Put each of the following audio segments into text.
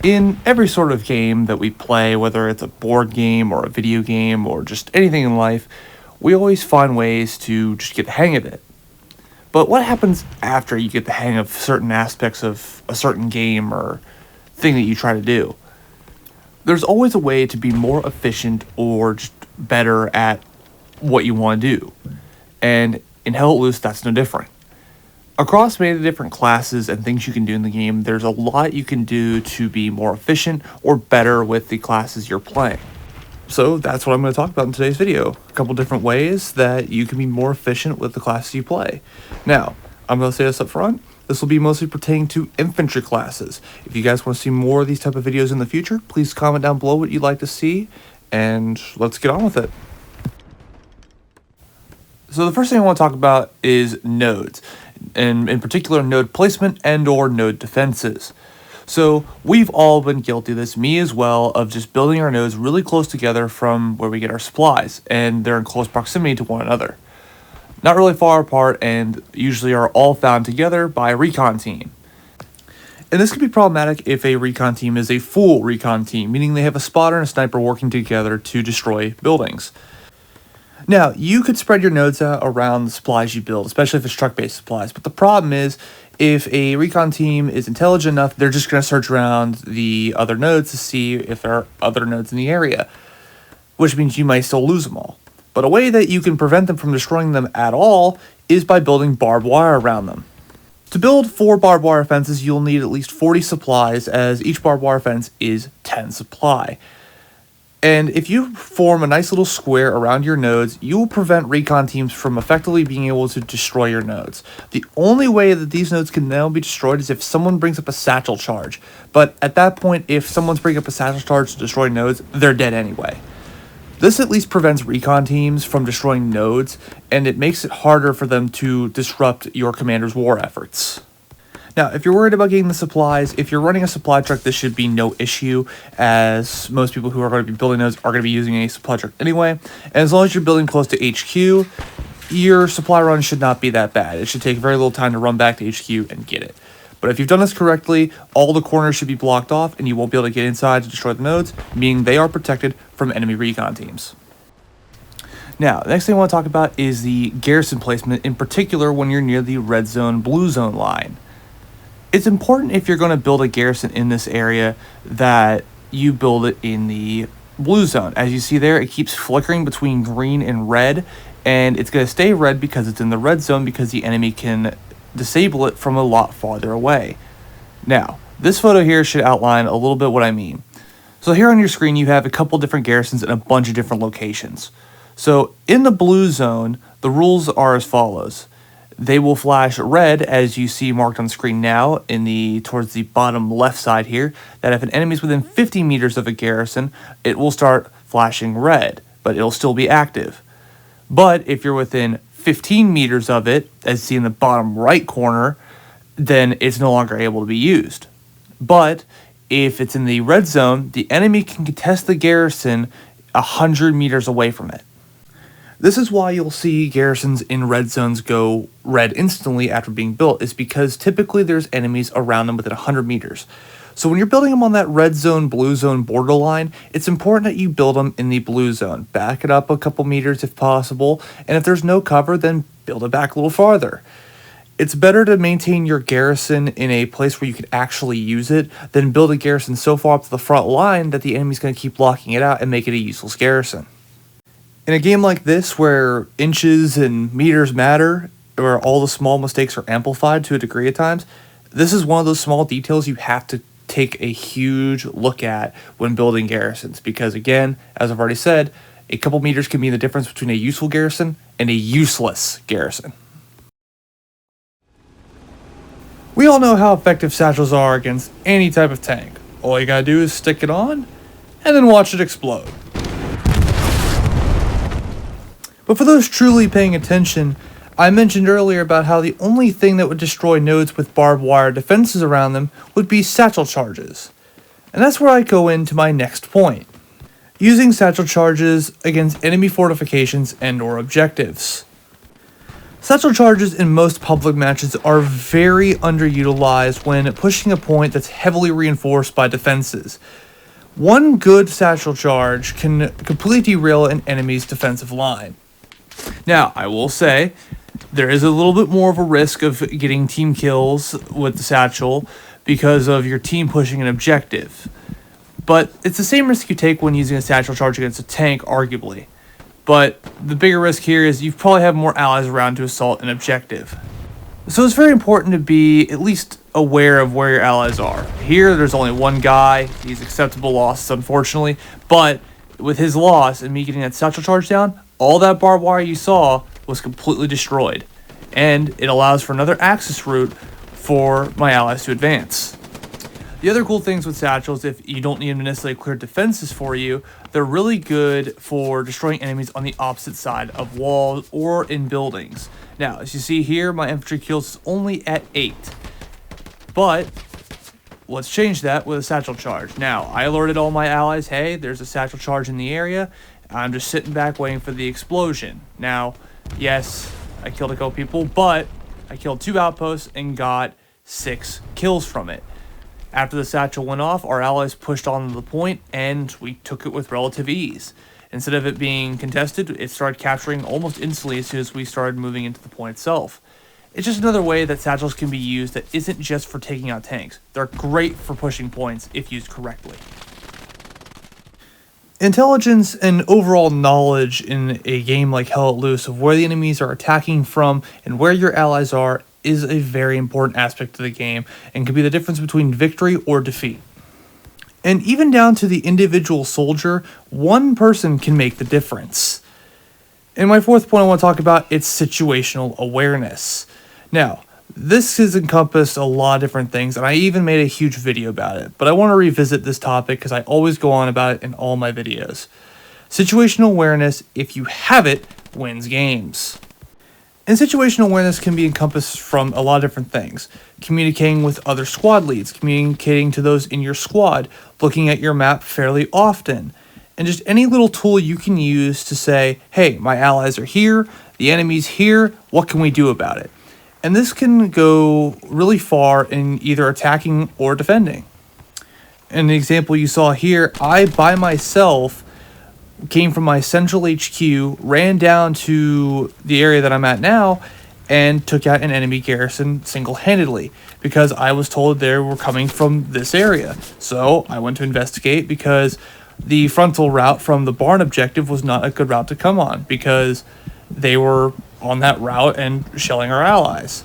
In every sort of game that we play, whether it's a board game or a video game or just anything in life, we always find ways to just get the hang of it. But what happens after you get the hang of certain aspects of a certain game or thing that you try to do? There's always a way to be more efficient or just better at what you want to do. And in Hell Let Loose, that's no different. Across many different classes and things you can do in the game, there's a lot you can do to be more efficient or better with the classes you're playing. So that's what I'm going to talk about in today's video. A couple different ways that you can be more efficient with the classes you play. Now, I'm going to say this up front. This will be mostly pertaining to infantry classes. If you guys want to see more of these type of videos in the future, please comment down below what you'd like to see, and let's get on with it. So the first thing I want to talk about is nodes, and in particular node placement and or node defenses. So we've all been guilty of this, me as well, of just building our nodes really close together from where we get our supplies, and they're in close proximity to one another. Not really far apart, and usually are all found together by a recon team. And this can be problematic if a recon team is a full recon team, meaning they have a spotter and a sniper working together to destroy buildings. Now, you could spread your nodes out around the supplies you build, especially if it's truck-based supplies, but the problem is, if a recon team is intelligent enough, they're just going to search around the other nodes to see if there are other nodes in the area, which means you might still lose them all. But a way that you can prevent them from destroying them at all is by building barbed wire around them. To build 4 barbed wire fences, you'll need at least 40 supplies, as each barbed wire fence is 10 supply. And if you form a nice little square around your nodes, you will prevent recon teams from effectively being able to destroy your nodes. The only way that these nodes can now be destroyed is if someone brings up a satchel charge. But at that point, if someone's bringing up a satchel charge to destroy nodes, they're dead anyway. This at least prevents recon teams from destroying nodes, and it makes it harder for them to disrupt your commander's war efforts. Now, if you're worried about getting the supplies, if you're running a supply truck, this should be no issue, as most people who are going to be building those are going to be using a supply truck anyway. And as long as you're building close to HQ, your supply run should not be that bad. It should take very little time to run back to HQ and get it. But if you've done this correctly, all the corners should be blocked off, and you won't be able to get inside to destroy the nodes, meaning they are protected from enemy recon teams. Now, the next thing I want to talk about is the garrison placement, in particular when you're near the red zone, blue zone line. It's important if you're going to build a garrison in this area that you build it in the blue zone. As you see there, it keeps flickering between green and red, and it's going to stay red because it's in the red zone because the enemy can disable it from a lot farther away. Now, this photo here should outline a little bit what I mean. So here on your screen, you have a couple different garrisons in a bunch of different locations. So in the blue zone, the rules are as follows. They will flash red, as you see marked on screen now, towards the bottom left side here, that if an enemy is within 50 meters of a garrison, it will start flashing red, but it'll still be active. But if you're within 15 meters of it, as you see in the bottom right corner, then it's no longer able to be used. But if it's in the red zone, the enemy can contest the garrison 100 meters away from it. This is why you'll see garrisons in red zones go red instantly after being built, is because typically there's enemies around them within 100 meters. So when you're building them on that red zone, blue zone borderline, it's important that you build them in the blue zone. Back it up a couple meters if possible, and if there's no cover, then build it back a little farther. It's better to maintain your garrison in a place where you can actually use it than build a garrison so far up to the front line that the enemy's going to keep blocking it out and make it a useless garrison. In a game like this, where inches and meters matter, where all the small mistakes are amplified to a degree at times, this is one of those small details you have to take a huge look at when building garrisons. Because again, as I've already said, a couple meters can be the difference between a useful garrison and a useless garrison. We all know how effective satchels are against any type of tank. All you gotta do is stick it on, and then watch it explode. But for those truly paying attention, I mentioned earlier about how the only thing that would destroy nodes with barbed wire defenses around them would be satchel charges. And that's where I go into my next point. Using satchel charges against enemy fortifications and or objectives. Satchel charges in most public matches are very underutilized when pushing a point that's heavily reinforced by defenses. One good satchel charge can completely derail an enemy's defensive line. Now, I will say, there is a little bit more of a risk of getting team kills with the satchel because of your team pushing an objective. But it's the same risk you take when using a satchel charge against a tank, arguably. But the bigger risk here is you probably have more allies around to assault an objective. So it's very important to be at least aware of where your allies are. Here, there's only one guy. He's acceptable losses, unfortunately. But with his loss and me getting that satchel charge down, all that barbed wire you saw was completely destroyed. And it allows for another access route for my allies to advance. The other cool things with satchels, if you don't need them to necessarily clear defenses for you, they're really good for destroying enemies on the opposite side of walls or in buildings. Now, as you see here, my infantry kills is only at 8. But let's change that with a satchel charge. Now, I alerted all my allies, hey, there's a satchel charge in the area. I'm just sitting back waiting for the explosion. Now, yes, I killed a couple people, but I killed 2 outposts and got 6 kills from it. After the satchel went off, our allies pushed on to the point, and we took it with relative ease. Instead of it being contested, it started capturing almost instantly as soon as we started moving into the point itself. It's just another way that satchels can be used that isn't just for taking out tanks. They're great for pushing points if used correctly. Intelligence and overall knowledge in a game like Hell Let Loose of where the enemies are attacking from and where your allies are is a very important aspect of the game and can be the difference between victory or defeat. And even down to the individual soldier, one person can make the difference. And my fourth point I want to talk about is situational awareness. Now, this has encompassed a lot of different things, and I even made a huge video about it, but I want to revisit this topic because I always go on about it in all my videos. Situational awareness, if you have it, wins games. And situational awareness can be encompassed from a lot of different things. Communicating with other squad leads, communicating to those in your squad, looking at your map fairly often, and just any little tool you can use to say, hey, my allies are here, the enemy's here, what can we do about it? And this can go really far in either attacking or defending. In the example you saw here, I, by myself, came from my central HQ, ran down to the area that I'm at now, and took out an enemy garrison single-handedly because I was told they were coming from this area. So I went to investigate because the frontal route from the barn objective was not a good route to come on because they were on that route and shelling our allies.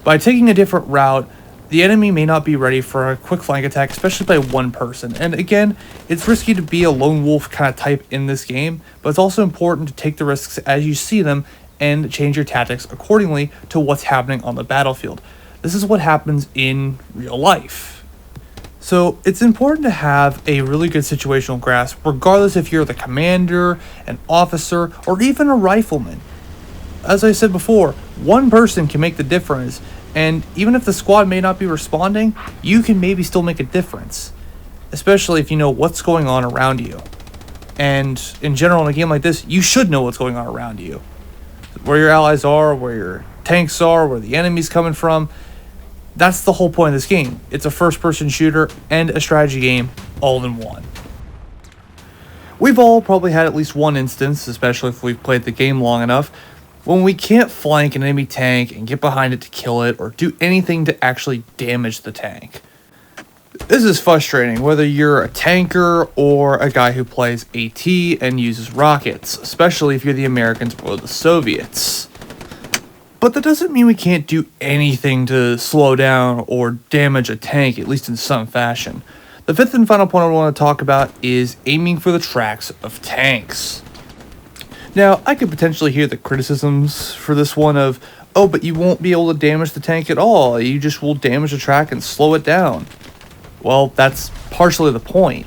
By taking a different route, the enemy may not be ready for a quick flank attack, especially by one person. And again, it's risky to be a lone wolf kind of type in this game, but it's also important to take the risks as you see them and change your tactics accordingly to what's happening on the battlefield. This is what happens in real life. So it's important to have a really good situational grasp, regardless if you're the commander, an officer, or even a rifleman. As I said before, one person can make the difference, and even if the squad may not be responding, you can maybe still make a difference, especially if you know what's going on around you. And in general, in a game like this, you should know what's going on around you. Where your allies are, where your tanks are, where the enemy's coming from. That's the whole point of this game. It's a first-person shooter and a strategy game all in one. We've all probably had at least one instance, especially if we've played the game long enough, when we can't flank an enemy tank and get behind it to kill it or do anything to actually damage the tank. This is frustrating, whether you're a tanker or a guy who plays AT and uses rockets, especially if you're the Americans or the Soviets. But that doesn't mean we can't do anything to slow down or damage a tank, at least in some fashion. The fifth and final point I want to talk about is aiming for the tracks of tanks. Now, I could potentially hear the criticisms for this one of, oh, but you won't be able to damage the tank at all. You just will damage the track and slow it down. Well, that's partially the point.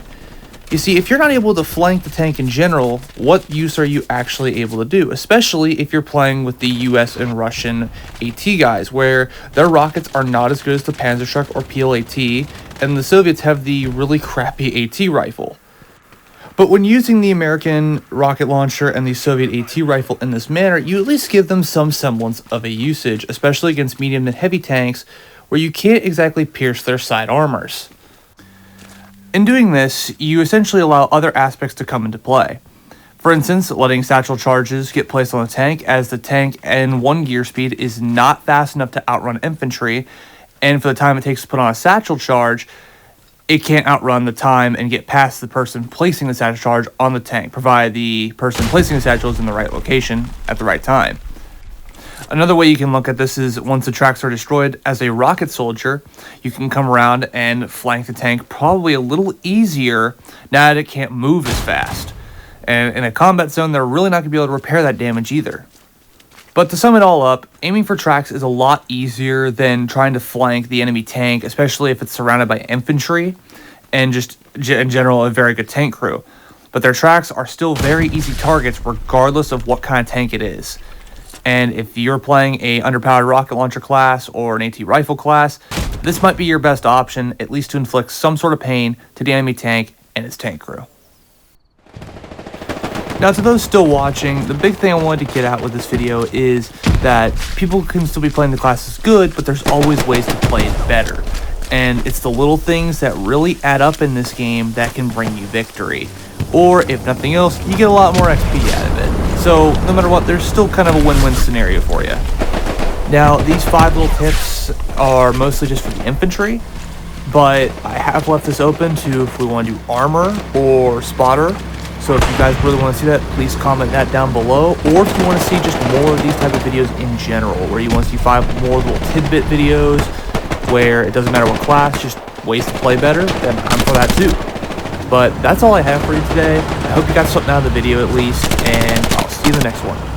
You see, if you're not able to flank the tank in general, what use are you actually able to do? Especially if you're playing with the US and Russian AT guys, where their rockets are not as good as the Panzerschreck or PLAT, and the Soviets have the really crappy AT rifle. But when using the American rocket launcher and the Soviet AT rifle in this manner, you at least give them some semblance of a usage, especially against medium and heavy tanks, where you can't exactly pierce their side armors. In doing this, you essentially allow other aspects to come into play. For instance, letting satchel charges get placed on the tank, as the tank in 1 gear speed is not fast enough to outrun infantry, and for the time it takes to put on a satchel charge, it can't outrun the time and get past the person placing the satchel charge on the tank, provided the person placing the satchel is in the right location at the right time. Another way you can look at this is once the tracks are destroyed, as a rocket soldier, you can come around and flank the tank probably a little easier now that it can't move as fast. And in a combat zone, they're really not going to be able to repair that damage either. But to sum it all up, aiming for tracks is a lot easier than trying to flank the enemy tank, especially if it's surrounded by infantry and just in general a very good tank crew. But their tracks are still very easy targets regardless of what kind of tank it is. And if you're playing a underpowered rocket launcher class or an AT rifle class, this might be your best option, at least to inflict some sort of pain to the enemy tank and its tank crew. Now, to those still watching, the big thing I wanted to get out with this video is that people can still be playing the classes good, but there's always ways to play it better. And it's the little things that really add up in this game that can bring you victory. Or, if nothing else, you get a lot more XP out of it. So, no matter what, there's still kind of a win-win scenario for you. Now, these 5 little tips are mostly just for the infantry, but I have left this open to if we want to do armor or spotter. So if you guys really want to see that, please comment that down below. Or if you want to see just more of these type of videos in general, where you want to see 5 more little tidbit videos, where it doesn't matter what class, just ways to play better, then I'm for that too. But that's all I have for you today. I hope you got something out of the video at least, and I'll see you in the next one.